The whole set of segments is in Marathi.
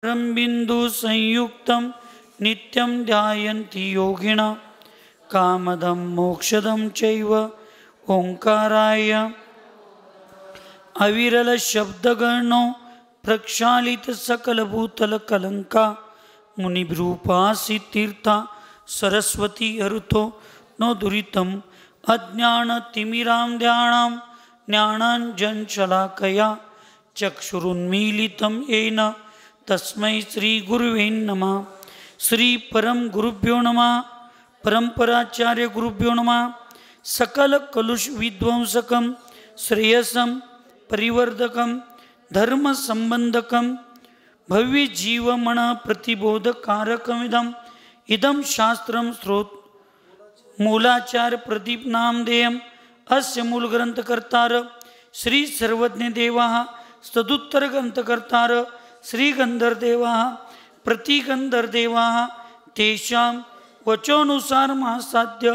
बिंदु संयुक्तं नित्यं ध्यायन्ति योगिना कामदं मोक्षदं चैव ओंकाराय अविरल शब्दगणो प्रक्षालित सकलभूतल कलंका मुनिभ्रूपासी तीर्था सरस्वती अरुतो नो दुरितम् अज्ञानतिमिरां ध्यानां ज्ञानाञ्जनशलाकया चक्षुरुन्मीलितं येन तस्मै श्रीगुरुवे नमः। श्री परम गुरुभ्यो नमः। परंपराचार्य गुरुभ्यो नमः। सकल कलुष विध्वंसकं श्रेयसं परिवर्धकं धर्म संबंधकं भव्य जीवमन प्रतिबोधकारकमिदं इदं शास्त्रं स्रोत मूलाचार्य प्रदीप नामधेयम् अस्य मूलग्रंथकर्तार श्री सर्वज्ञ देवाः सदुत्तर ग्रंथकर्तार श्री गंधर्देवाः प्रतिगंधर्देवाः तेषां वचोनुसार महासाध्य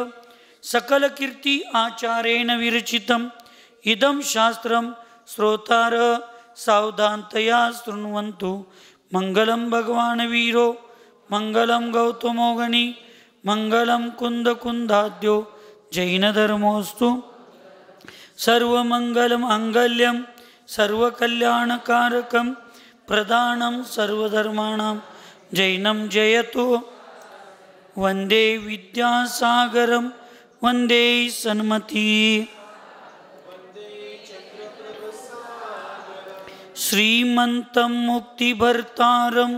सकल कीर्ति आचारेण विरचितम् इदं शास्त्रं श्रोतार सावधानतया शृण्वन्तु। मंगलं भगवान वीरो मंगलं गौतमो गणी मंगलं कुंदकुंदाद्यो जैनधर्मोऽस्तु। सर्वमंगलमांगल्यं सर्वकल्याणकारकं प्रदानं सर्वधर्माणां जैनं जयतु। वंदे विद्यासागरं वंदे सन्मति। श्रीमन्तं मुक्तिभर्तारं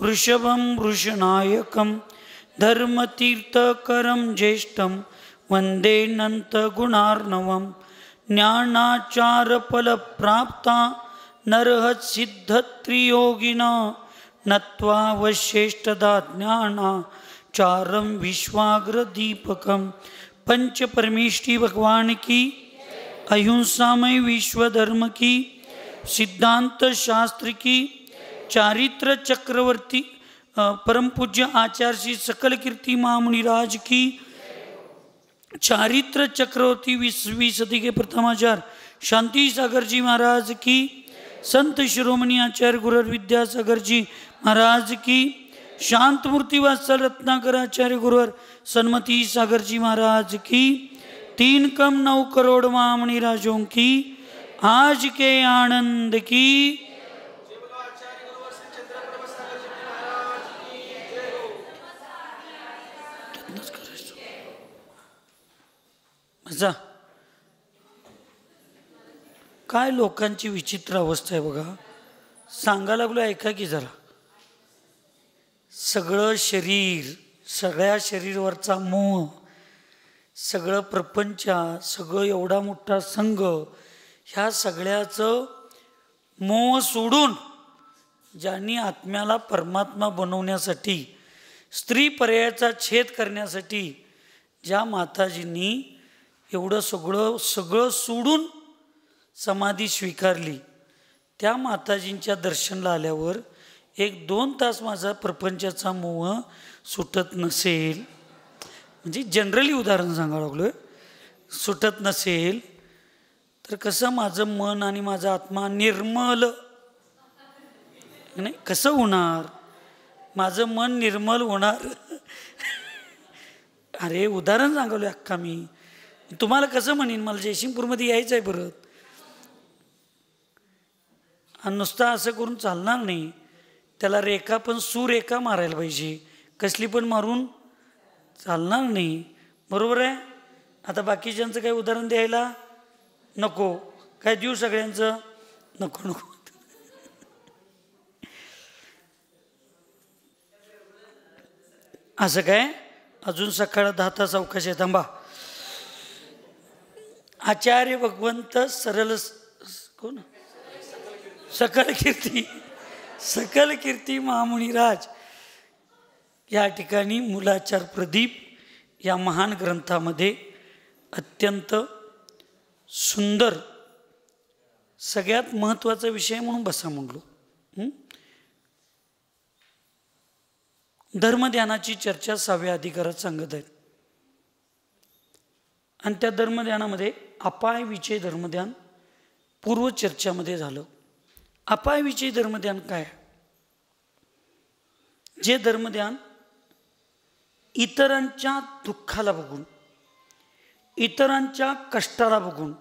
वृषभं वृषनायकं धर्मतीर्थकरं ज्येष्ठं वंदे नन्तगुणार्णवं। ज्ञानाचारफलप्राप्ता नरहत्सिद्धत्रियोगिना नत्वा वश्येष्ठदा ज्ञानाचारं विश्वाग्रदीपकं। पंच परमेष्टि भगवान की, अहिंसामय विश्व धर्म की, सिद्धांत शास्त्र की, चारित्र चक्रवर्ती परम पूज्य आचार्य श्री सकल कीर्ति महामुनिराज की, चारित्र चक्रवर्ती 20वीं सदी के प्रथमाचार्य शांति सागर जी महाराज की, संत शिरोमणि आचार्य गुरु विद्यासागर जी महाराज की, शांत मूर्ति वात्सल रत्नाकर आचार्य गुरुवर सन्मति सागर जी महाराज की, 3 कम 9 करोड़ महामुनिराजों की, आज के आनंद की। काय लोकांची विचित्र अवस्था आहे बघा। सांगा लागलो ऐका की जरा। सगळं शरीर, सगळ्या शरीरवरचा मोह, सगळं प्रपंच, सगळं एवढा मोठा संघ, ह्या सगळ्याचं मोह सोडून ज्यांनी आत्म्याला परमात्मा बनवण्यासाठी, स्त्री पर्यायाचा छेद करण्यासाठी ज्या माताजींनी एवढं सगळं सोडून समाधी स्वीकारली, त्या माताजींच्या दर्शनाला आल्यावर 1-2 तास माझा प्रपंचाचा मोह सुटत नसेल, म्हणजे जनरली उदाहरण सांगायला लागलोय, सुटत नसेल तर कसं माझं मन आणि माझा आत्मा निर्मल नाही कसं होणार? माझं मन निर्मल होणार अरे उदाहरण सांगलोय अक्का मी तुम्हाला कसं म्हणेन? मला जयसिंगपूरमध्ये यायचं आहे परत, आणि नुसतं असं करून चालणार नाही, त्याला रेखा पण सुरेखा मारायला पाहिजे, कसली पण मारून चालणार नाही, बरोबर आहे? आता बाकीच्यांचं काही उदाहरण द्यायला नको, काय देऊ सगळ्यांचं? नको नको असं काय? अजून सकाळ 10 तास अवकाश आहे, थांबा. आचार्य भगवंत सरल कोण? सकल कीर्ती महामुनिराज या ठिकाणी मूलाचार प्रदीप या महान ग्रंथामध्ये अत्यंत सुंदर सगळ्यात महत्त्वाचा विषय म्हणून बसा म्हणलो, धर्मध्यानाची चर्चा 6व्या अधिकारात सांगत आहेत. आणि त्या धर्मध्यानामध्ये अपाय विषय धर्मध्यान पूर्व चर्चामध्ये झालं. अपायविषयी धर्मध्यान काय? जे धर्मध्यान इतरांच्या दुःखाला बघून, इतरांच्या कष्टाला बघून,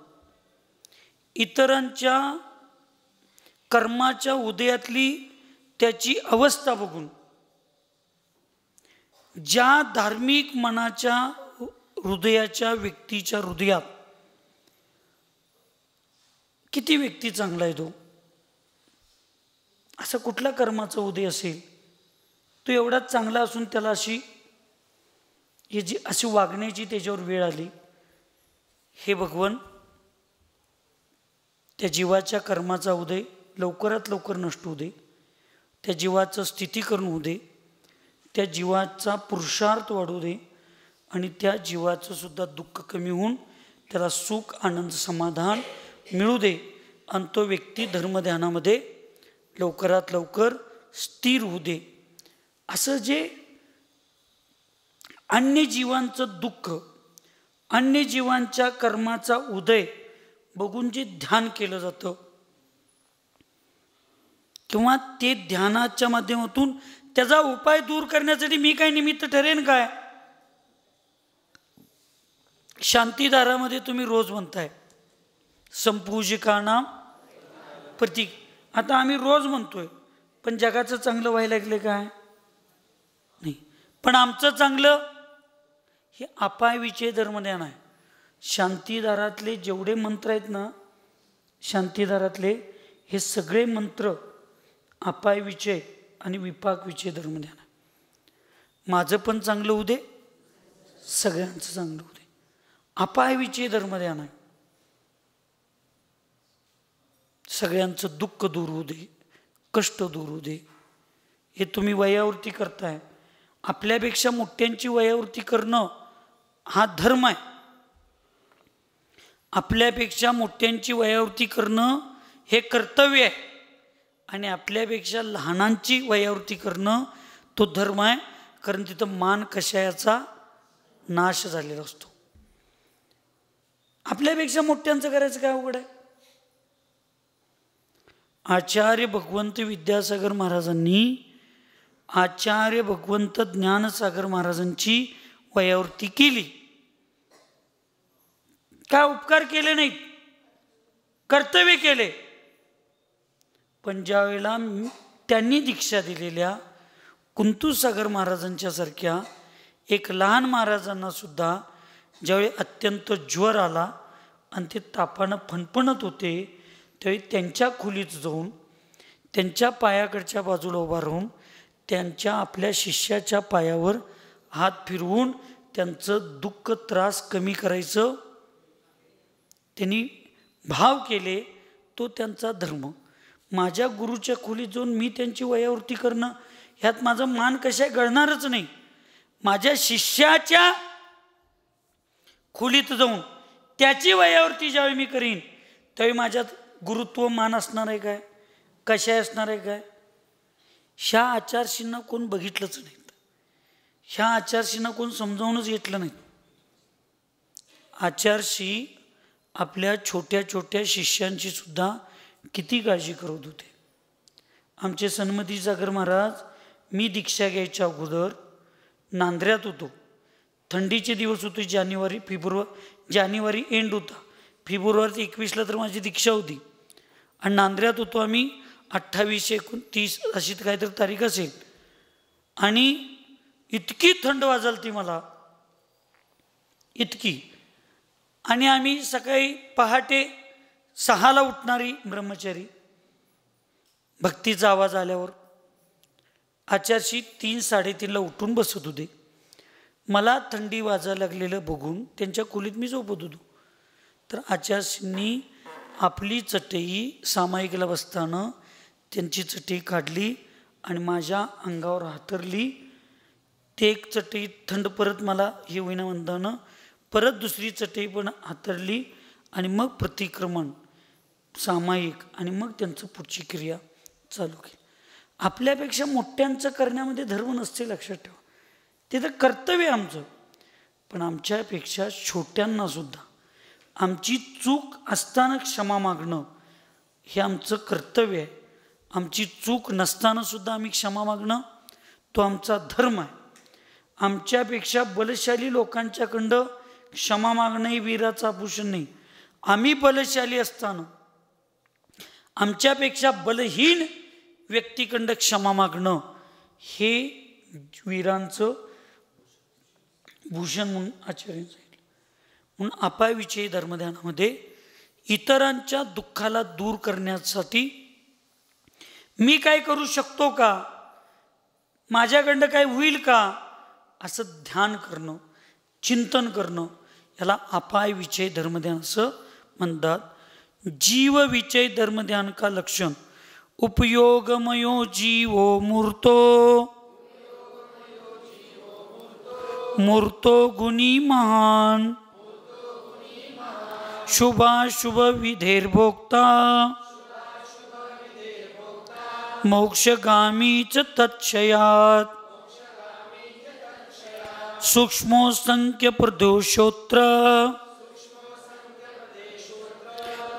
इतरांच्या कर्माच्या उदयातली त्याची अवस्था बघून, ज्या धार्मिक मनाच्या हृदयाच्या व्यक्तीच्या हृदयात किती व्यक्ती चांगला आहे तो, असा कुठला कर्माचा उदय असेल तो एवढाच चांगला असून त्याला अशी वागण्याची त्याच्यावर वेळ आली. हे भगवन, त्या जीवाच्या कर्माचा उदय लवकरात लवकर नष्ट होऊ दे, त्या जीवाचं स्थितीकरण होऊ दे, त्या जीवाचा पुरुषार्थ वाढू दे आणि त्या जीवाचं सुद्धा दुःख कमी होऊन त्याला सुख आनंद समाधान मिळू दे आणि तो व्यक्ती धर्मध्यानामध्ये लवकरात लवकर स्थिर होऊ दे. असं जे अन्य जीवांचं दुःख, अन्य जीवांच्या कर्माचा उदय बघून जे ध्यान केलं जातं किंवा ते ध्यानाच्या माध्यमातून त्याचा उपाय दूर करण्यासाठी मी काय निमित्त ठरेन काय? शांतीदारामध्ये तुम्ही रोज म्हणताय संपूजिकानां प्रतीक. आता आम्ही रोज म्हणतोय, पण जगाचं चांगलं व्हायला लागले काय? नाही. पण आमचं चांगलं हे अपायविषय धर्मध्यान आहे. शांतीदारातले जेवढे मंत्र आहेत ना, शांतीदारातले हे सगळे मंत्र अपायविषय आणि विपाकविषय धर्मध्यान आहे. माझं पण चांगलं होऊ दे, सगळ्यांचं चांगलं होऊ दे, अपायविषय धर्मध्यान आहे. सगळ्यांचं दुःख दूर होऊ दे, कष्ट दूर होऊ दे. हे तुम्ही वयावृत्ती करताय. आपल्यापेक्षा मोठ्यांची वयावृत्ती करणं हा धर्म आहे. आपल्यापेक्षा मोठ्यांची वयावृत्ती करणं हे कर्तव्य आहे आणि आपल्यापेक्षा लहानांची वयावृत्ती करणं तो धर्म आहे. कारण तिथं मान कषायाचा नाश झालेला असतो. आपल्यापेक्षा मोठ्यांचं करायचं काय अवघड आहे? आचार्य भगवंत विद्यासागर महाराजांनी, आचार्य भगवंत ज्ञानसागर महाराजांची वयावृत्ती केली. काय उपकार केले नाहीत, कर्तव्य केले. पण ज्या वेळेला त्यांनी दीक्षा दिलेल्या कुंतुसागर महाराजांच्या सारख्या एक लहान महाराजांना सुद्धा ज्यावेळी अत्यंत ज्वर आला आणि ते तापानं फणफणत होते, त्यावेळी त्यांच्या खोलीत जाऊन त्यांच्या पायाकडच्या बाजूला उभा राहून त्यांच्या आपल्या शिष्याच्या पायावर हात फिरवून त्यांचं दुःख त्रास कमी करायचं त्यांनी भाव केले. तो त्यांचा धर्म. माझ्या गुरुच्या खोलीत जाऊन मी त्यांची वयावृत्ती करणं ह्यात माझं मान कशा गळणारच नाही. माझ्या शिष्याच्या खोलीत जाऊन त्याची वयावृत्ती ज्यावेळी मी करीन त्यावेळी माझ्यात गुरुत्व मान असणार आहे काय? कशा असणार आहे काय? ह्या आचारशींना कोण बघितलंच नाही. ह्या आचारशींना कोण समजावूनच घेतलं नाही. आचारशी आपल्या छोट्या छोट्या शिष्यांची सुद्धा किती काळजी करत होते. आमचे सन्मती सागर महाराज, मी दीक्षा घ्यायच्या अगोदर नांद्र्यात होतो. थंडीचे दिवस होते, जानेवारी एंड होता. फेब्रुवारी 21ला तर माझी दीक्षा होती आणि नांद्र्यात होतो आम्ही. 28, 29 अशी काहीतरी तारीख असेल आणि इतकी थंड वाजलती मला, इतकी. आणि आम्ही सकाळी पहाटे 6ला उठणारी ब्रह्मचारी, भक्तीचा आवाज आल्यावर आचार्यशी 3, 3:30ला उठून बसत होते. मला थंडी वाजायला लागलेलं बघून त्यांच्या खोलीत मी झोपत होतो. तर आचार्यांनी आपली चटई सामायिकला बसताना त्यांची चटई काढली आणि माझ्या अंगावर हातरली. ते एक चटई थंड परत मला हे होईना म्हणताना परत दुसरी चटई पण हातरली आणि मग प्रतिक्रमण सामायिक आणि मग त्यांचं पुढची क्रिया चालू केली. आपल्यापेक्षा मोठ्यांचं करण्यामध्ये धर्म नसते, लक्षात ठेवा. ते तर कर्तव्य आमचं. पण आमच्यापेक्षा छोट्यांना सुद्धा आमची चूक असताना क्षमा मागणं हे आमचं कर्तव्य आहे. आमची चूक नसताना सुद्धा आम्ही क्षमा मागणं तो आमचा धर्म आहे. आमच्यापेक्षा बलशाली लोकांच्याकडं क्षमा मागणं हे वीराचं आभूषण नाही. आम्ही बलशाली असताना आमच्यापेक्षा बलहीन व्यक्तीकडं क्षमा मागणं हे वीरांचं भूषण म्हणून आचार्य सांगितलं. म्हणून अपायविषयी धर्मध्यानामध्ये इतरांच्या दुःखाला दूर करण्यासाठी मी काय करू शकतो का, माझ्याकडनं काय होईल का, असं ध्यान करणं, चिंतन करणं, याला अपाय विषय धर्मध्यान असं म्हणतात. जीव विषय धर्मध्यान का लक्षण उपयोगमयो जीवो मूर्तो मूर्तो गुणी महान शुभाशुभ विधेर्भोक्ता मोक्षगामी च तत्क्षयात् सूक्ष्मो संख्य प्रदोषोत्र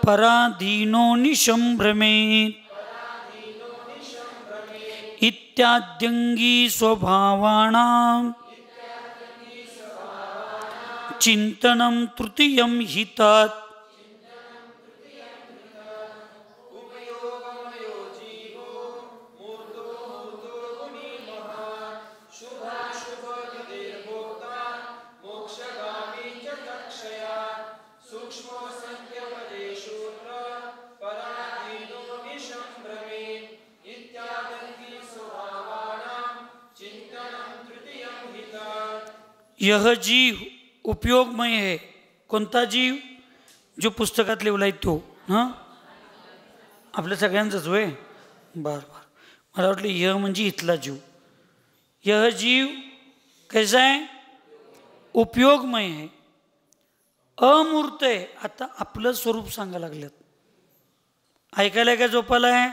पराधीनो निशम्भ्रमेत् इत्याद्यंगी स्वभावानां चिंतनं तृतीयं हितात्. यह जीव उपयोगमय है. कोणता जीव? जो पुस्तकात लिहिलाय तो. हां, आपल्या सगळ्यांचंच होय. बर बर, मला वाटलं यह म्हणजे इथला जीव. यह जीव कैसा आहे? उपयोगमय आहे, अमूर्त आहे. आता आपलं स्वरूप सांगायला लागल्यात. ऐकायला काय झोपायला आहे?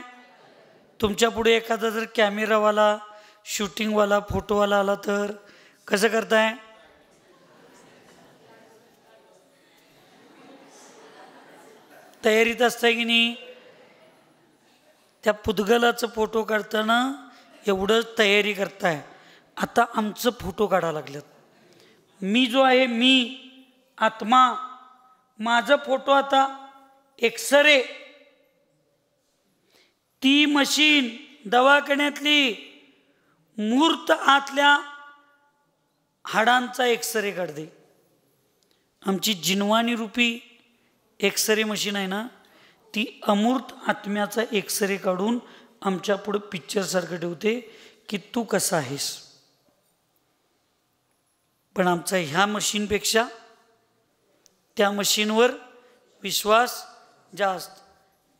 तुमच्या पुढे एखादा जर कॅमेरावाला, शूटिंगवाला, फोटोवाला आला तर कसं करताय? तयारीत असताय की नाही? त्या पुद्गलाचं फोटो काढताना एवढं तयारी करताय. आता आमचं फोटो काढायला लागल्यात. मी जो आहे, मी आत्मा, माझं फोटो आता एक्सरे, ती मशीन दवाखान्यातली मूर्त आतल्या हाडांचा एक्सरे काढते. आमची जिनवानी रूपी एक्सरे मशीन आहे ना, ती अमूर्त आत्म्याचा एक्सरे काढून आमच्या पुढे पिक्चरसारखं ठेवते की तू कसा आहेस. पण आमचा ह्या मशीनपेक्षा त्या मशीनवर विश्वास जास्त.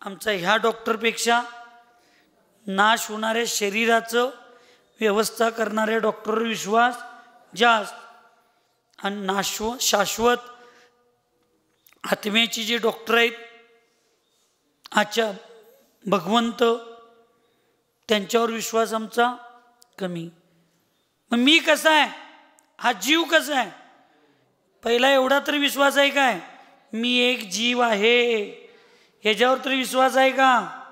आमचा ह्या डॉक्टरपेक्षा नाश होणाऱ्या शरीराचं व्यवस्था करणाऱ्या डॉक्टरवर विश्वास जास्त. आणि शाश्वत आत्म्याची जे डॉक्टर आहेत, आच्या भगवंत, त्यांच्यावर विश्वास आमचा कमी. मग मी कसा आहे? हा जीव कसा आहे? पहिला एवढा तरी विश्वास आहे काय? मी एक जीव आहे, ह्याच्यावर तरी विश्वास आहे का?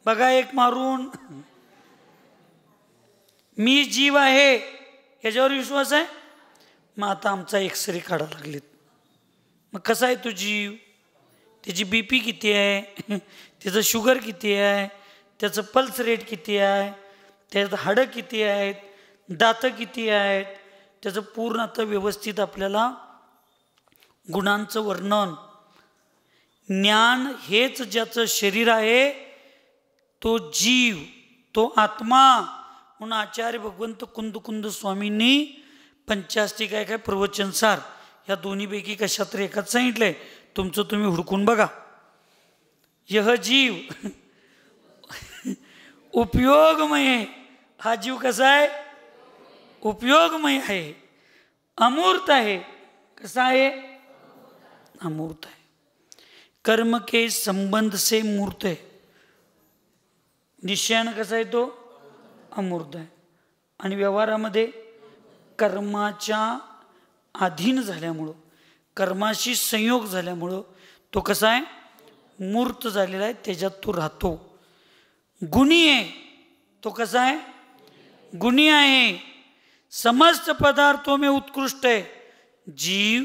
बघा एक मारून. मी जीव आहे ह्याच्यावर विश्वास आहे. मग आता आमचा एक्सरे काढायला लागलेत. मग कसा आहे तो जीव? त्याची BP किती आहे, त्याचं शुगर किती आहे, त्याचं पल्स रेट किती आहे, त्याचं हाडं किती आहेत, दातं किती आहेत, त्याचं पूर्ण आता व्यवस्थित आपल्याला गुणांचं वर्णन. ज्ञान हेच ज्याचं शरीर आहे, तो जीव, तो आत्मा. म्हणून आचार्य भगवंत कुंद स्वामींनी पंचाष्टी काय प्रवचनसार या दोन्हीपैकी कशा तरी एकाच सांगितलंय. तुमचं तुम्ही हुडकून बघा. यह जीव उपयोगमय. हा जीव कसा आहे? उपयोगमय आहे, अमूर्त आहे. कसा आहे? अमूर्त आहे. कर्म के संबंध से मूर्त है. निश्चयानं कसा आहे तो? अमूर्त आहे. आणि व्यवहारामध्ये कर्माच्या अधीन झाल्यामुळं, कर्माशी संयोग झाल्यामुळं तो कसा आहे? मूर्त झालेला आहे. त्याच्यात तो राहतो. गुणी आहे. तो कसा आहे? गुणी आहे, समस्त पदार्थों में उत्कृष्ट है। जीव,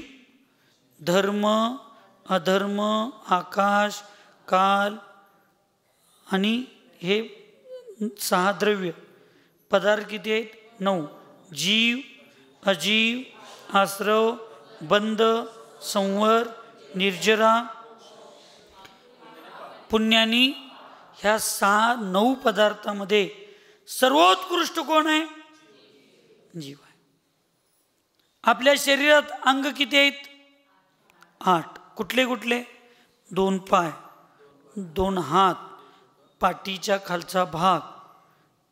धर्म, अधर्म, आकाश, काल आणि हे 6 द्रव्य पदार्थ किती आहेत? 9। जीव, अजीव, आश्रव, बंध, संवर, निर्जरा, पुण्यानी, ह्या 6-9 पदार्थामध्ये सर्वोत्कृष्ट कोण आहे? जीव आहे। आपल्या शरीरात अंग किती आहेत? 8। कुठले कुठले? 2 पाय, 2 हात, पाठीच्या खालचा भाग,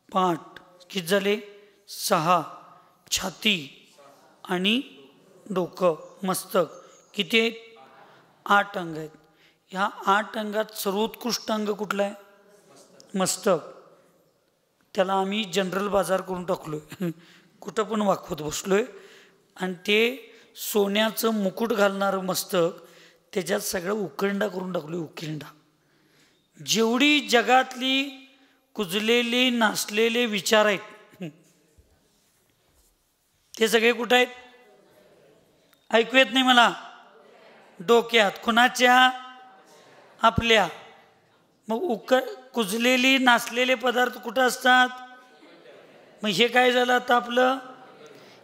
पाठ किती झाले? 6, छाती आणि डोकं, मस्तक किती आहेत? 8 अंग आहेत। ह्या 8 अंगात सर्वोत्कृष्ट अंग कुठलं आहे? मस्तक। त्याला आम्ही जनरल बाजार करून टाकलोय, कुठं पण वाकवत बसलोय, आणि ते सोन्याचं मुकुट घालणारं मस्तक त्याच्यात सगळं उकिरंडा करून टाकलोय, उकिरंडा। जेवढी जगातली कुजलेले नासलेले विचार आहेत ते सगळे कुठं आहेत? ऐकू येत नाही मला? डोक्यात। कुणाच्या? आपल्या। मग कुजलेली नासलेले पदार्थ कुठं असतात? मग हे काय झालं आता आपलं?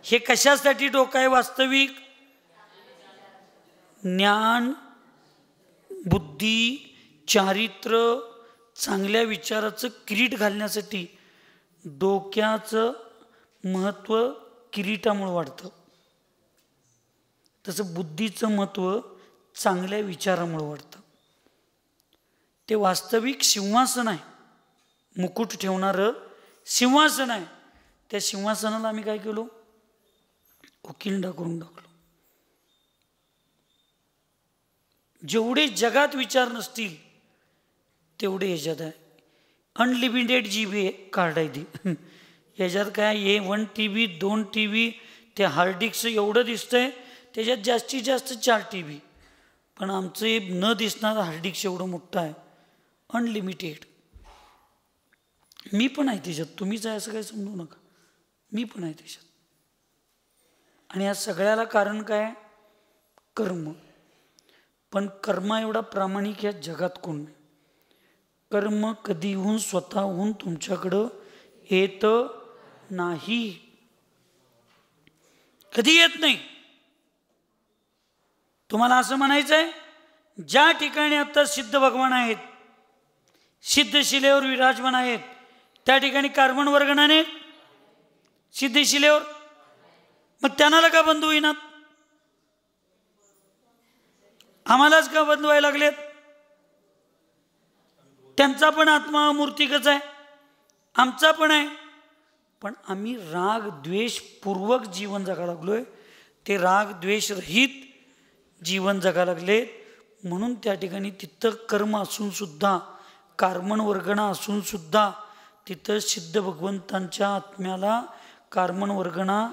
हे कशासाठी डोकं आहे? वास्तविक ज्ञान, बुद्धी, चारित्र्य, चांगल्या विचाराचं किरीट घालण्यासाठी डोक्याचं महत्त्व किरीटामुळे वाढतं, तसं बुद्धीचं महत्त्व चांगल्या विचारामुळे वाढतं। ते वास्तविक सिंहासन आहे, मुकुट ठेवणारं सिंहासन आहे। त्या सिंहासनाला आम्ही काय केलो? उकिरंडा करून टाकलो। जेवढे जगात विचार नसतील तेवढे ह्याच्यात आहे। अनलिमिटेड GB कार्ड आहे ती, ह्याच्यात काय? 1 TB, 2 TB, ते हार्ड डिस्क एवढं दिसतंय, त्याच्यात जास्तीत जास्त 4 TB, पण आमचं न दिसणारं हार्ड डिस्क एवढं मोठं आहे, अनलिमिटेड। मी पण आहे त्याच्यात, तुम्हीच आहे असं काही समजू नका, मी पण आहे त्याच्यात। आणि या सगळ्याला कारण काय? कर्म। पण कर्म एवढा प्रामाणिक या जगात कोण नाही। कर्म कधीहून स्वतःहून तुमच्याकडं येत नाही, कधी येत नाही। तुम्हाला असं म्हणायचं आहे, ज्या ठिकाणी आता सिद्ध भगवान आहेत, सिद्धशिलेवर विराजमान आहेत, त्या ठिकाणी कार्बन वर्गणाने सिद्धशिलेवर, मग त्यांना का बंधू होईनात? आम्हालाच का बंधू व्हायला लागलेत? त्यांचा पण आत्मा मूर्तिकच आहे, आमचा पण आहे, पण आम्ही राग द्वेष पूर्वक जीवन जगायला लागलोय, ते राग द्वेष रहित जीवन जगायला लागलेत। म्हणून त्या ठिकाणी तिथं कर्म असून सुद्धा, कार्बन वर्गणा असून सुद्धा, तिथं सिद्ध भगवंतांच्या आत्म्याला कार्बन वर्गणा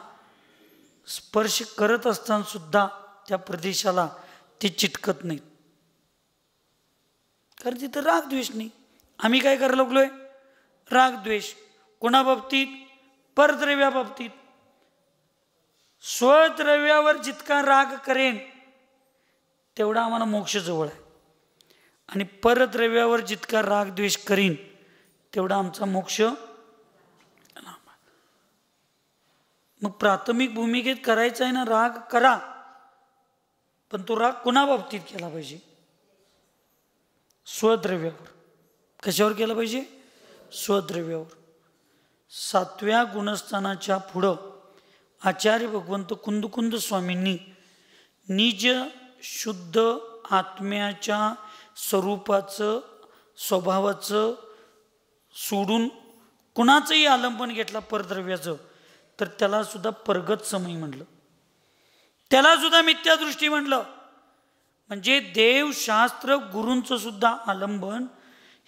स्पर्श करत असताना सुद्धा त्या प्रदेशाला ते चिटकत नाहीत, कारण तिथं राग द्वेष नाही। आम्ही काय करायला लागलोय? राग द्वेष। कोणा बाबतीत? परद्रव्या बाबतीत। स्वद्रव्यावर जितका राग करेन तेवढा आम्हाला मोक्ष जवळ आहे, आणि परद्रव्यावर जितका राग द्वेष करीन तेवढा आमचा मोक्ष लांब। मग प्राथमिक भूमिकेत करायचं आहे ना, राग करा, पण तो राग कुणा बाबतीत केला पाहिजे? स्वद्रव्यावर। कशावर केला पाहिजे? स्वद्रव्यावर। 7व्या गुणस्थानाच्या पुढं आचार्य भगवंत कुंदकुंद स्वामींनी निज शुद्ध आत्म्याच्या स्वरूपाचं, स्वभावाचं सोडून कुणाचंही आलंबन घेतला परद्रव्याचं, तर त्याला सुद्धा परगत समय म्हटलं, त्याला सुद्धा मिथ्यादृष्टी म्हटलं। म्हणजे देवशास्त्र गुरूंचं सुद्धा आलंबन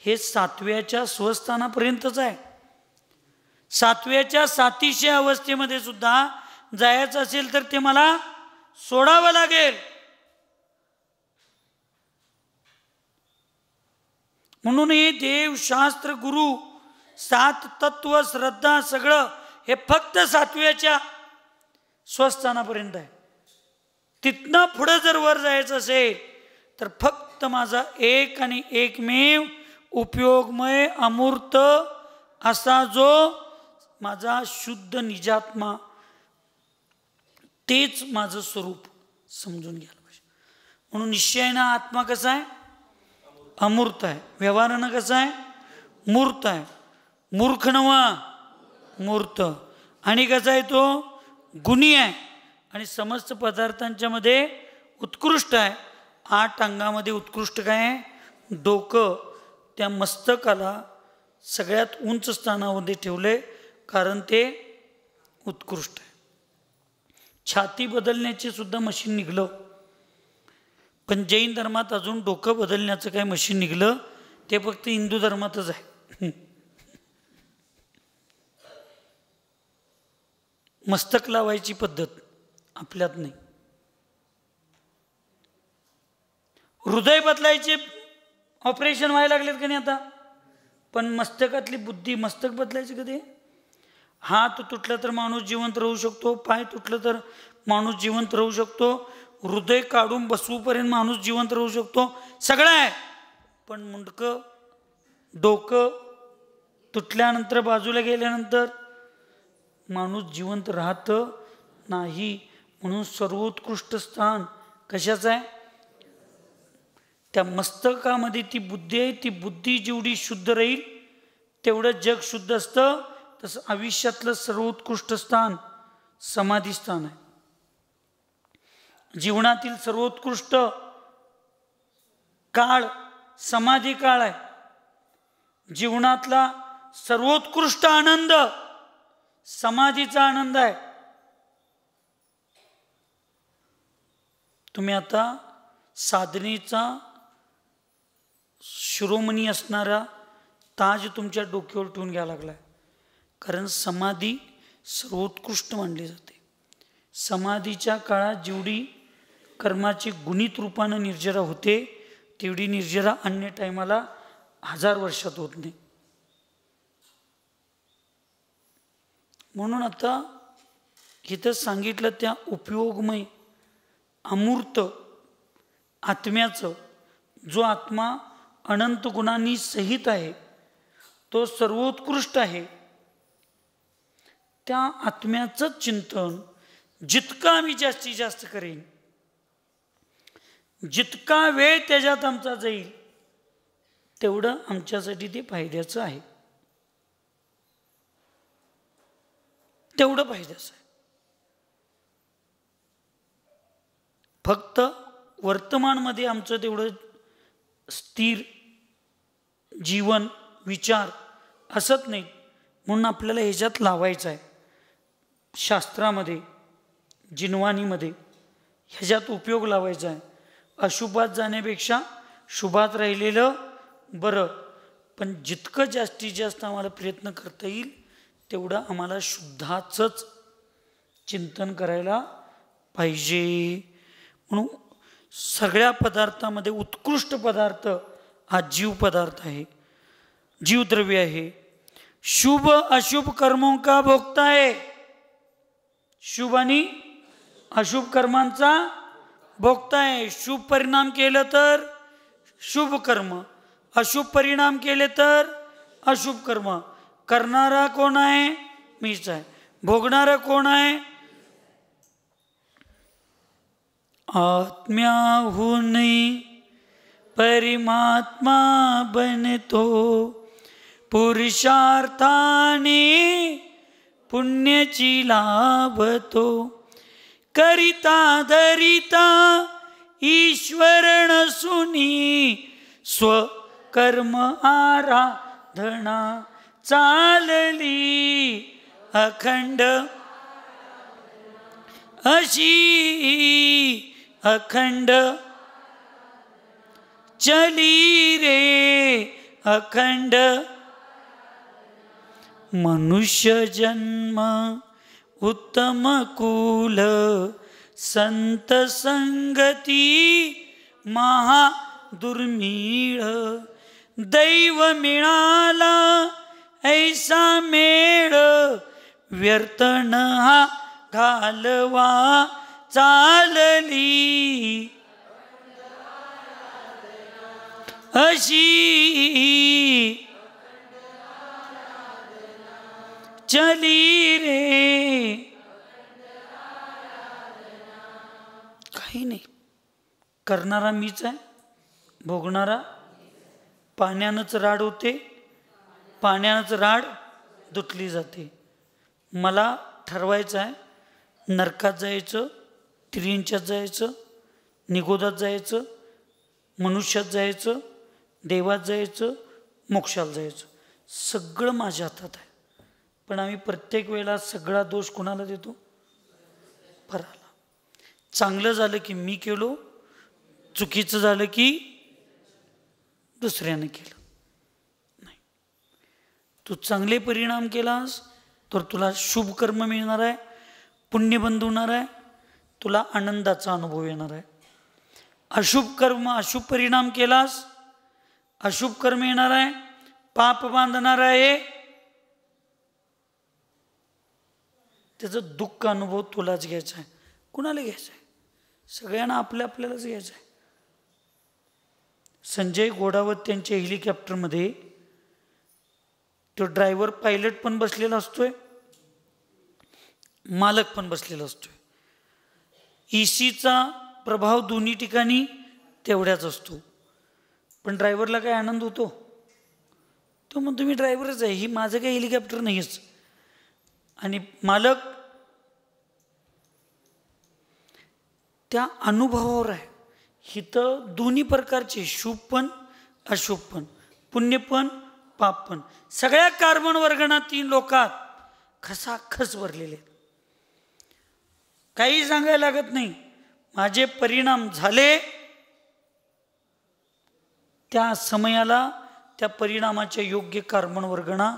हे 7व्याच्या स्वस्थानापर्यंतच आहे। 7व्याच्या सातिशय अवस्थेमध्ये सुद्धा जायचं असेल तर ते मला सोडावं लागेल। म्हणून हे देवशास्त्र गुरु 7 तत्व श्रद्धा सगळं हे फक्त 7व्याच्या स्वस्थानापर्यंत आहे. तिथनं पुढं जर वर जायचं असेल तर फक्त माझा एक आणि एकमेव उपयोगमय अमूर्त असा जो माझा शुद्ध निजात्मा, तेच माझं स्वरूप समजून घ्यायला पाहिजे. म्हणून निश्चयानं आत्मा कसा आहे? अमूर्त आहे. व्यवहारानं कसा आहे? मूर्त आहे. मूर्ख नवा मूर्त. आणि कसा आहे तो? गुणी आहे. आणि समस्त पदार्थांच्या मध्ये उत्कृष्ट आहे. 8 अंगामध्ये उत्कृष्ट काय आहे? डोकं. त्या मस्तकाला सगळ्यात उंच स्थानामध्ये ठेवले, कारण ते उत्कृष्ट आहे. छाती बदलण्याचे सुद्धा मशीन निघलं, पण जैन धर्मात अजून डोकं बदलण्याचं काय मशीन निघलं ते फक्त हिंदू धर्मातच आहे. मस्तक लावायची पद्धत आपल्यात नाही. हृदय बदलायचे ऑपरेशन व्हायला लागलेत का नाही आता, पण मस्तकातली बुद्धी, मस्तक बदलायचे कधी? हात तुटलं तर माणूस जिवंत राहू शकतो, पाय तुटलं तर माणूस जिवंत राहू शकतो, हृदय काढून बसवूपर्यंत माणूस जिवंत राहू शकतो, सगळं आहे. पण मुंडकं, डोकं तुटल्यानंतर, बाजूला गेल्यानंतर माणूस जिवंत राहत नाही. म्हणून सर्वोत्कृष्ट स्थान कशाचं आहे? त्या मस्तकामध्ये ती बुद्धी आहे. ती बुद्धी जेवढी शुद्ध राहील तेवढं जग शुद्ध असतं. तसं आयुष्यातलं सर्वोत्कृष्ट स्थान समाधी स्थान आहे. जीवनातील सर्वोत्कृष्ट काळ समाधी काळ आहे. जीवनातला सर्वोत्कृष्ट आनंद समाधीचा आनंद आहे. तुम्ही आता साधनेचा शिरोमणी असणारा ताज तुमच्या डोक्यावर ठेवून घ्यायला लागलाय, कारण समाधी सर्वोत्कृष्ट मानली जाते. समाधीच्या काळात जेवढी कर्माची गुणित रूपानं निर्जरा होते तेवढी निर्जरा अन्य टायमाला 1000 वर्षात होत नाही. म्हणून आता इथं सांगितलं त्या उपयोगमय अमूर्त आत्म्याचं, जो आत्मा अनंत गुणांनी सहित आहे, तो सर्वोत्कृष्ट आहे, त्या आत्म्याचं चिंतन जितकं आम्ही जास्तीत जास्त करेन, जितका वेळ त्याच्यात आमचा जाईल, तेवढं आमच्यासाठी ते फायद्याचं आहे. तेवढं फायद्याचं आहे. फक्त वर्तमानमध्ये आमचं तेवढं स्थिर जीवन विचार असत नाही. म्हणून आपल्याला ह्याच्यात लावायचं आहे. शास्त्रामध्ये, जिनवानीमध्ये ह्याच्यात उपयोग लावायचा आहे. अशुभात जाण्यापेक्षा शुभात राहिलेलं बरं. पण जितकं जास्तीत जास्त आम्हाला प्रयत्न करता येईल तेवढं आम्हाला शुद्धाचंच चिंतन करायला पाहिजे. म्हणून सगळ्या पदार्थामध्ये उत्कृष्ट पदार्थ हा जीव पदार्थ आहे, जीवद्रव्य आहे. शुभ अशुभ कर्मों का भोगता है. शुभ आणि अशुभ कर्मांचा भोगता आहे. शुभ परिणाम केलं तर शुभ कर्म, अशुभ परिणाम केले तर अशुभ कर्म. करणारा कोण आहे? मीच आहे. भोगणारा कोण आहे? आत्म्याहून परमात्मा बनतो, पुरुषार्थाने पुण्याची लाभतो. करिता धरिता ईश्वर नसुनी, स्वकर्म आराधना चालली अखंड अशी अखंड चली रे अखंड. मनुष्य जन्म उत्तम कुल, संत संगती महा दुर्मिळ. दैव मिळाला ऐसा मेळ, व्यर्थ न हा घालवा चालली अशी चली रे. काही नाही, करणारा मीच आहे, भोगणारा पाण्यानंच राड होते, पाण्यानंच राड धुतली जाते. मला ठरवायचं आहे नरकात जायचं, त्रिंच्यात जायचं, निगोदात जायचं, मनुष्यात जायचं, देवात जायचं, मोक्षाला जायचं. सगळं माझ्या हातात आहे. पण आम्ही प्रत्येक वेळेला सगळा दोष कोणाला देतो? पराला. चांगलं झालं की मी केलो, चुकीचं झालं की दुसऱ्याने केलं. नाही, तू चांगले परिणाम केलास तर तुला शुभ कर्म मिळणार आहे, पुण्य बंधवणार आहे, तुला आनंदाचा अनुभव येणार आहे. अशुभ कर्म, अशुभ परिणाम केलास, अशुभ कर्म येणार आहे, पाप बांधणार आहे, त्याचं दुःख अनुभव तुलाच घ्यायचा आहे. कुणाला घ्यायचं आहे? सगळ्यांना आपल्यालाच घ्यायचं आहे. संजय घोडावत त्यांच्या हेलिकॉप्टरमध्ये तो ड्रायव्हर पायलट पण बसलेला असतोय, मालक पण बसलेला असतोय. ECचा प्रभाव दोन्ही ठिकाणी तेवढ्याच असतो. पण ड्रायव्हरला काय आनंद होतो? तो म्हणतो मी ड्रायव्हरच आहे, ही माझं काही हेलिकॉप्टर नाहीच. आणि मालक त्या अनुभवावर आहे. हिथं दोन्ही प्रकारचे शुभ पण अशुभ पण, पुण्य पण पाप पण, सगळ्या कार्बन वर्गणातील लोकात खसाखस भरलेले. काही सांगायला लागत नाही. माझे परिणाम झाले, त्या समयाला त्या परिणामाच्या योग्य कार्बन वर्गणा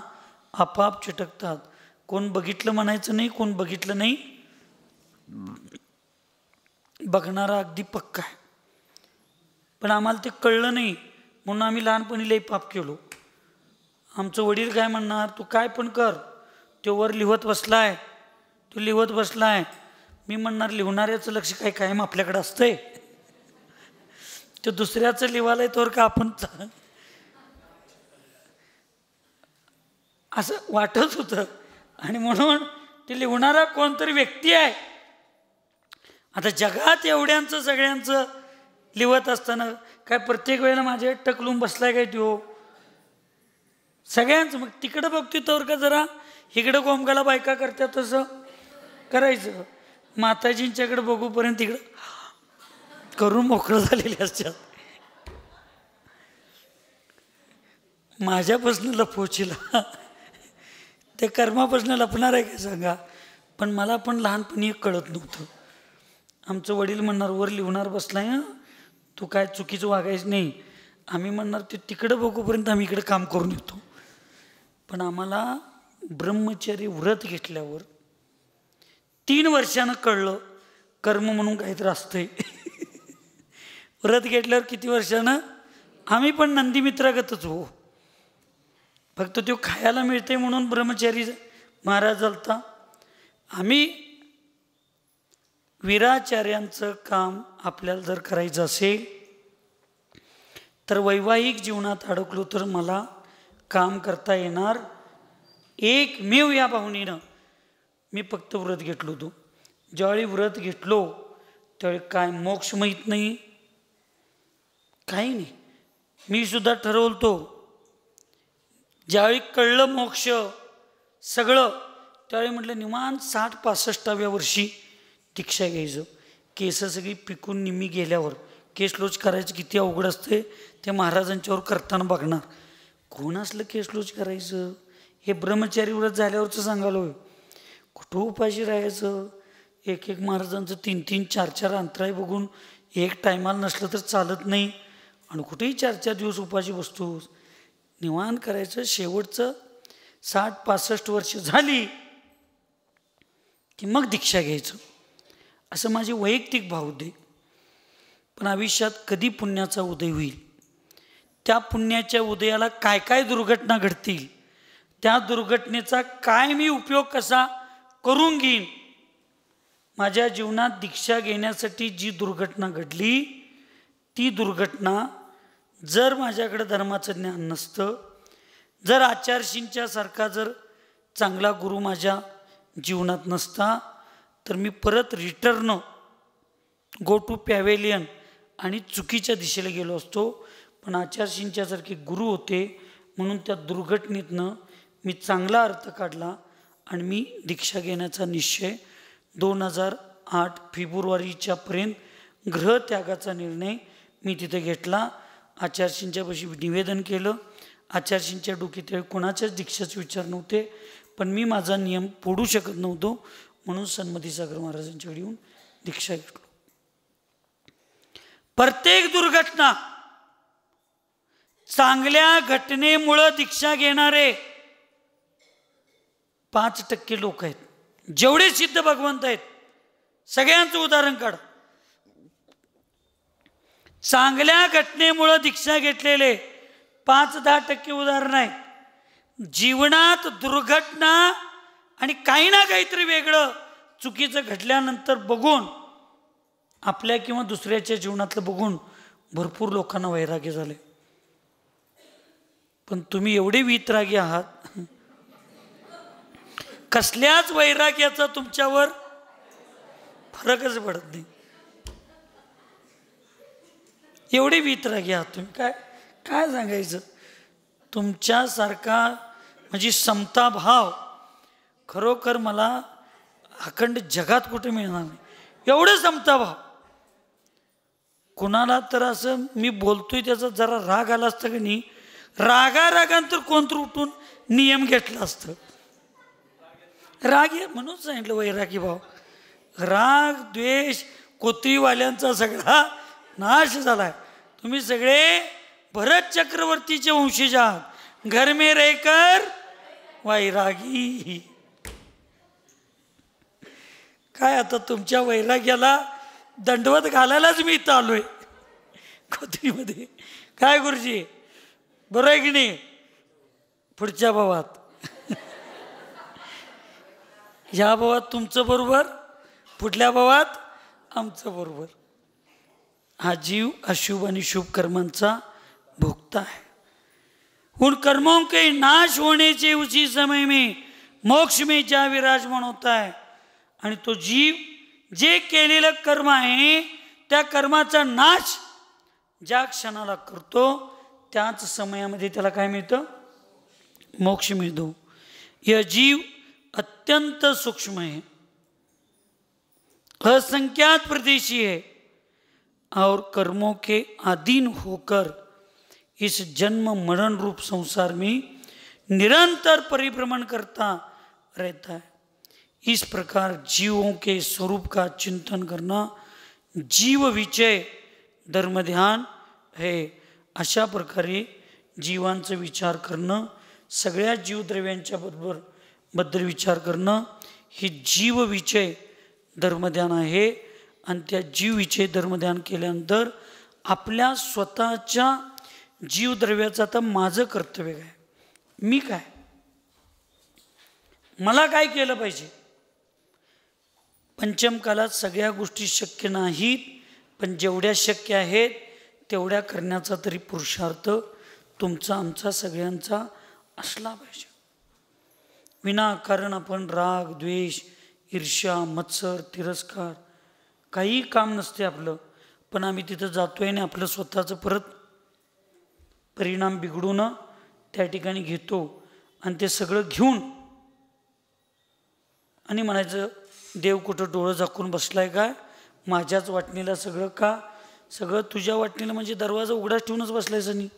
आपाप चिटकतात. कोण बघितलं म्हणायचं नाही, कोण बघितलं नाही बघणारा अगदी पक्का आहे. पण आम्हाला ते कळलं नाही म्हणून आम्ही लहानपणी लई पाप केलो. आमचं वडील काय म्हणणार, तू काय पण कर, तो वर लिहत बसलाय, तो लिहत बसलाय. मी म्हणणार लिहणाऱ्याचं लक्ष काय कायम आपल्याकडे असतंय, तो दुसऱ्याचं लिवायला तोवर का आपण असं वाटत होतं. आणि म्हणून ते लिहणारा कोणतरी व्यक्ती आहे. आता जगात एवढ्यांचं सगळ्यांचं लिहत असताना काय प्रत्येक वेळेला माझ्या टकलून बसलाय काय तो सगळ्यांचं? मग तिकडं बघतोय तर का जरा इकडं गोमगाला बायका करतात तसं करायचं. माताजींच्याकडे बघूपर्यंत तिकडं करून मोकळं झालेले असतात. माझ्यापासून लपवचिला ते कर्मापासून लपणार आहे काय सांगा? पण मला पण लहानपणी कळत नव्हतं. आमचं वडील म्हणणार वर लिहणार बसलाय ना, तू काय चुकीचं वागायचं नाही. आम्ही म्हणणार ते तिकडं बघूपर्यंत आम्ही इकडं काम करून येतो. पण आम्हाला ब्रह्मचर्य व्रत घेतल्यावर 3 वर्षानं कळलं कर्म म्हणून काहीतरी असतंय. व्रत घेतल्यावर किती वर्षानं? आम्ही पण नंदीमित्रागतच हो. फक्त तो खायला मिळते म्हणून ब्रह्मचारी महाराज झालता. आम्ही वीराचार्यांचं काम आपल्याला जर करायचं असेल तर वैवाहिक जीवनात अडकलो तर मला काम करता येणार एकमेव या भावनेनं मी फक्त व्रत घेतलो होतो. ज्यावेळी व्रत घेतलो त्यावेळी काय मोक्ष माहीत नाही, काही नाही. मी सुद्धा ठरवलतो ज्यावेळी कळलं मोक्ष सगळं त्यावेळी म्हटलं निवांत 60-65व्या वर्षी दीक्षा घ्यायचं. केस सगळी पिकून निम्मी गेल्यावर केस लोच करायचं किती अवघड असते ते महाराजांच्यावर करताना बघणार. कोण असलं केस लोच करायचं? हे ब्रह्मचारी व्रत झाल्यावरचं सांगालो. कुठं उपाशी राहायचं? एक महाराजांचं 3-3, 4-4 अंतराय बघून एक टायमाला नसलं तर चालत नाही. आणि कुठेही 4-4 दिवस उपाशी बसतोस. निवांत करायचं. शेवटचं 60-65 वर्ष झाली की मग दीक्षा घ्यायचं असं माझी वैयक्तिक भाव होते. पण आयुष्यात कधी पुण्याचा उदय होईल, त्या पुण्याच्या उदयाला काय काय दुर्घटना घडतील, त्या दुर्घटनेचा काय मी उपयोग कसा करून घेईन. माझ्या जीवनात दीक्षा घेण्यासाठी जी दुर्घटना घडली, ती दुर्घटना जर माझ्याकडे धर्माचं ज्ञान नसतं, जर आचार्यशींच्या सारखा जर चांगला गुरु माझ्या जीवनात नसता, तर मी परत रिटर्न गो टू पॅव्हेलियन आणि चुकीच्या दिशेला गेलो असतो. पण आचार्यशींच्यासारखे गुरु होते म्हणून त्या दुर्घटनेतनं मी चांगला अर्थ काढला आणि मी दीक्षा घेण्याचा निश्चय 2008 फेब्रुवारीच्यापर्यंत ग्रहत्यागाचा निर्णय मी तिथे घेतला. आचार्यशींच्यापाशी निवेदन केलं. आचार्यशींच्या डोक्यात कोणाच्याच दीक्षाचे विचार नव्हते, पण मी माझा नियम फोडू शकत नव्हतो म्हणून सन्मती सागर महाराजांच्याकडे येऊन दीक्षा घेतलो. प्रत्येक दुर्घटना चांगल्या घटनेमुळं दीक्षा घेणारे 5% लोक आहेत. जेवढे सिद्ध भगवंत आहेत सगळ्यांचं उदाहरण काढ. चांगल्या घटनेमुळं दीक्षा घेतलेले 5-10% उदाहरण आहेत. जीवनात दुर्घटना आणि काही ना काहीतरी वेगळं चुकीचं घडल्यानंतर बघून, आपल्या किंवा दुसऱ्याच्या जीवनातलं बघून भरपूर लोकांना वैराग्य झाले. पण तुम्ही एवढे वितरागी आहात, कसल्याच वैराग्याचा तुमच्यावर फरकच पडत नाही. एवढे वितरागी आहात तुम्ही. काय सांगायचं. तुमच्यासारखा म्हणजे समता भाव खरोखर मला अखंड जगात कुठे मिळणार नाही. एवढं समता भाव. कुणाला तर असं मी बोलतोय त्याचा जरा राग आला असतं की नाही, रागानंतर कोणतं उठून नियम घेतला असतं. राग आहे म्हणून सांगितलं वैरागी भाव. राग द्वेष कोत्रीवाल्यांचा सगळा नाश झालाय. तुम्ही सगळे भरत चक्रवर्तीचे वंशज आहात. घर में रहकर वैरागी. काय आता तुमच्या वैराग्याला दंडवत घालायलाच मी इथं आलोय कोथरीमध्ये. काय गुरुजी, बरं आहे की नाही. पुढच्या भावात ह्या भावात तुमचं बरोबर, पुढल्या भावात आमचं बरोबर. हा जीव अशुभ आणि शुभ कर्मांचा भोगता है. उन कर्मों के नाश होने से उसी समय में मोक्ष में जा विराजमान होता है. आणि तो जीव जे केलेलं कर्म आहे त्या कर्माचा नाश ज्या क्षणाला करतो त्याच समयामध्ये त्याला काय मिळतं, मोक्ष मिळतो. यह जीव अत्यंत सूक्ष्म है, असंख्यात प्रदेशी है और कर्मों के अधीन होकर इस जन्म मरण रूप संसार में निरंतर परिभ्रमण करता रहता है. इस प्रकार जीवों के स्वरूप का चिंतन करना जीव विचय धर्म ध्यान है. अशा प्रकारे जीवांचा विचार करणं, सगळ्या जीवद्रव्यांच्या बद्दल विचार करणं ही जीवविचय धर्मध्यान आहे. आणि त्या जीवविचय धर्मध्यान केल्यानंतर आपल्या स्वतःच्या जीवद्रव्याचं आता माझं कर्तव्य काय, मी काय, मला काय केलं पाहिजे. पंचमकालात सगळ्या गोष्टी शक्य नाहीत, पण जेवढ्या शक्य आहेत तेवढ्या करण्याचा तरी पुरुषार्थ तुमचा आमचा सगळ्यांचा असला पाहिजे. विनाकारण आपण राग द्वेष ईर्ष्या मत्सर तिरस्कार काही काम नसते आपलं, पण आम्ही तिथं जातोय आणि आपलं स्वतःचं परत परिणाम बिघडून त्या ठिकाणी घेतो. आणि ते सगळं घेऊन आणि म्हणायचं देव कुठं डोळं झाकून बसलाय काय, माझ्याच वाटणीला सगळं का, सगळं तुझ्या वाटणीला म्हणजे दरवाजा उघडाच ठेवूनच बसलायचं नाही.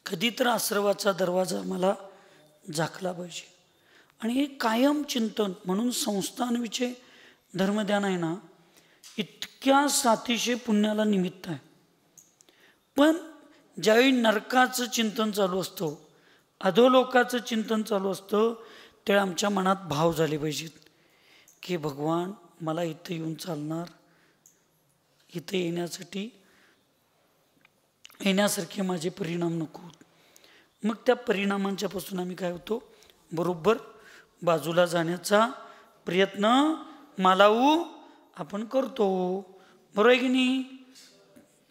कधी तर आश्रवाचा दरवाजा मला झाकला पाहिजे. आणि हे कायम चिंतन म्हणून संस्थानविषय धर्मध्यान आहे ना, इतक्या साथीशे पुण्याला निमित्त आहे. पण ज्यावेळी नरकाचं चिंतन चालू असतं, अधोलोकाचं चिंतन चालू असतं, त्यावेळी आमच्या मनात भाव झाले पाहिजेत की भगवान मला इथं येऊन चालणार, इथं येण्यासारखे माझे परिणाम नको. मग त्या परिणामांच्यापासून आम्ही काय होतो, बरोबर बाजूला जाण्याचा प्रयत्न मालावू आपण करतो. बरोबर आहे की नाही?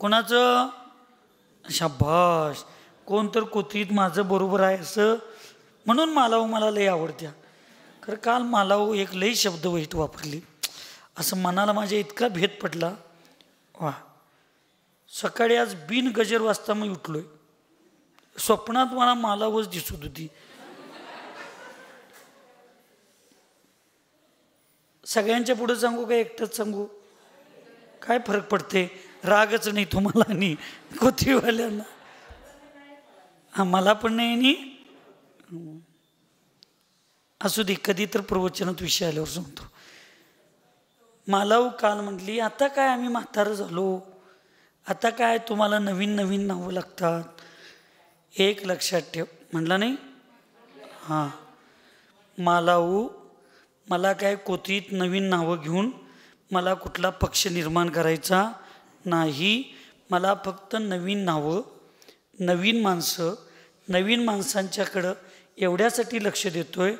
कोणाचं शाबाश, कोण तर कोथळीत माझं बरोबर आहे असं म्हणून मालावू मला लय आवडत्या. खरं काल मालावू एक लय शब्द वाईट वापरली, असं मनाला माझ्या इतका भेद पडला. वा, सकाळी आज बिन गजर वाजता मी उठलोय, स्वप्नात मला मालावच दिसत होती. सगळ्यांच्या पुढे सांगू का एकटंच सांगू? काय फरक पडते? रागच नाही तुम्हाला आणि कोथीवाल्यांना. हा, मला पण नाही. आणि असू दे, कधी तर प्रवचनात विषय आल्यावर सांगतो. मालावू काल म्हटली, आता काय आम्ही म्हातारं झालो, आता काय तुम्हाला नवीन नवीन नावं लागतात. एक लक्षात ठेव म्हटलं नाही. हां, मालावू मला काय कोथळीत नवीन नावं घेऊन मला कुठला पक्ष निर्माण करायचा नाही. मला फक्त नवीन नावं, नवीन माणसं, नवीन माणसांच्याकडं एवढ्यासाठी लक्ष देतोय,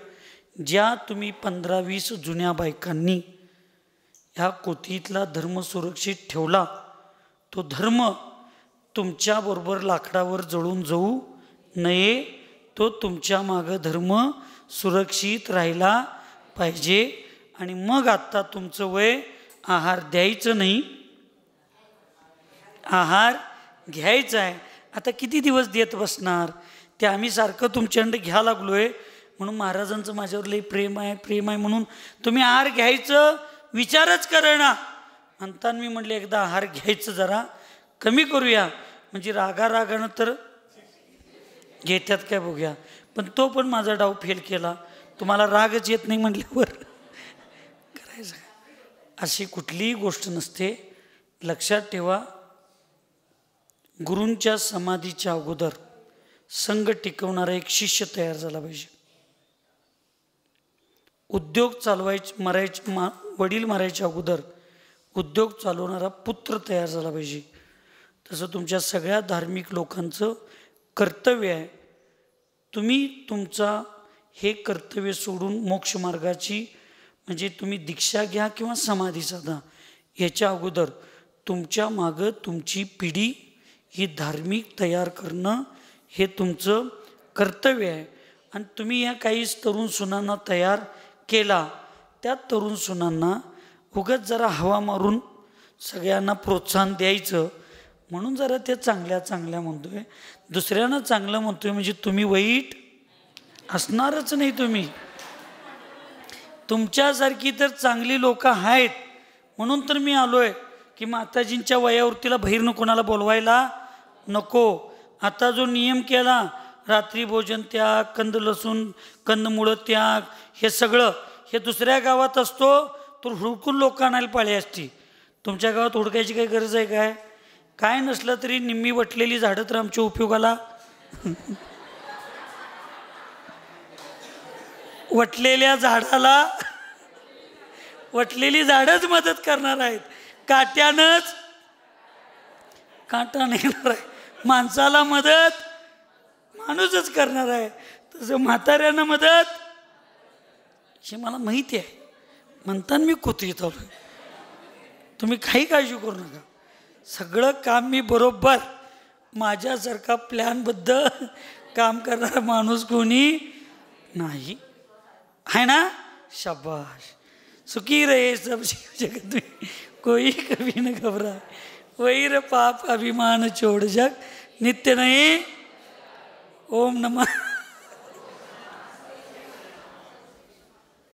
ज्या तुम्ही 15-20 जुन्या बायकांनी ह्या कोथळीतला धर्म सुरक्षित ठेवला, तो धर्म तुमच्याबरोबर लाकडावर जळून जाऊ नये. तो तुमच्या मागं धर्म सुरक्षित राहिला पाहिजे. आणि मग आत्ता तुमचं वय आहार द्यायचं नाही, आहार घ्यायचा आहे. आता किती दिवस देत बसणार? ते आम्ही सारखं तुमच्याकडे घ्या लागलोय म्हणून महाराजांचं माझ्यावर लई प्रेम आहे, प्रेम आहे म्हणून तुम्ही आहार घ्यायचं विचारच करेना म्हणताना मी म्हटलं एकदा आहार घ्यायचं जरा कमी करूया, म्हणजे रागारागानं तर घेत्यात काय बघूया. पण तो पण माझा डाव फेल केला. तुम्हाला रागच येत नाही म्हटल्यावर करायचं. अशी कुठलीही गोष्ट नसते. लक्षात ठेवा, गुरूंच्या समाधीच्या अगोदर संघ टिकवणारा एक शिष्य तयार झाला पाहिजे. उद्योग वडील मारायच्या अगोदर उद्योग चालवणारा पुत्र तयार झाला पाहिजे. तसं तुमच्या सगळ्या धार्मिक लोकांचं कर्तव्य आहे. तुम्ही तुमचा हे कर्तव्य सोडून मोक्षमार्गाची म्हणजे तुम्ही दीक्षा घ्या किंवा समाधी साधा, याच्या अगोदर तुमच्या मागं तुमची पिढी ही धार्मिक तयार करणं हे तुमचं कर्तव्य आहे. आणि तुम्ही या काही तरुण सुनांना तयार केला, त्या तरुण सुनांना उगाच जरा हवा मारून सगळ्यांना प्रोत्साहन द्यायचं म्हणून जरा ते चांगल्या चांगल्या म्हणतोय, दुसऱ्यांना चांगलं म्हणतोय म्हणजे तुम्ही वाईट असणारच नाही. तुम्ही तुमच्यासारखी तर चांगली लोक आहेत म्हणून तर मी आलोय की माताजींच्या वयावरतीला बहिरनं कोणाला बोलवायला नको. आता जो नियम केला, रात्री भोजन त्याग, कंद लसूण कंदमुळं त्याग, हे सगळं हे दुसऱ्या गावात असतो तर हुडकून लोक आणायला पाळी असती. तुमच्या गावात हुडकायची काही गरज आहे काय? काय नसलं तरी निम्मी वटलेली झाडं तर आमच्या उपयोगाला वटलेल्या झाडाला वटलेली झाडच मदत करणार आहेत. काट्यानंच काटा नेणार आहे. माणसाला मदत माणूसच करणार आहे. तसं म्हाताऱ्यांना मदत हे मला माहिती आहे म्हणताना मी कोथळीत आलोय. तुम्ही काही काळजी करू नका. सगळं काम मी बरोबर माझ्यासारखा प्लॅनबद्ध काम करणारा माणूस कोणी नाही है ना. शाबाश. सुखी रहे सब जगत में, कोई कभी न घबराए, वही पाप अभिमान छोड़ जग नित्य नहीं. ओम नमः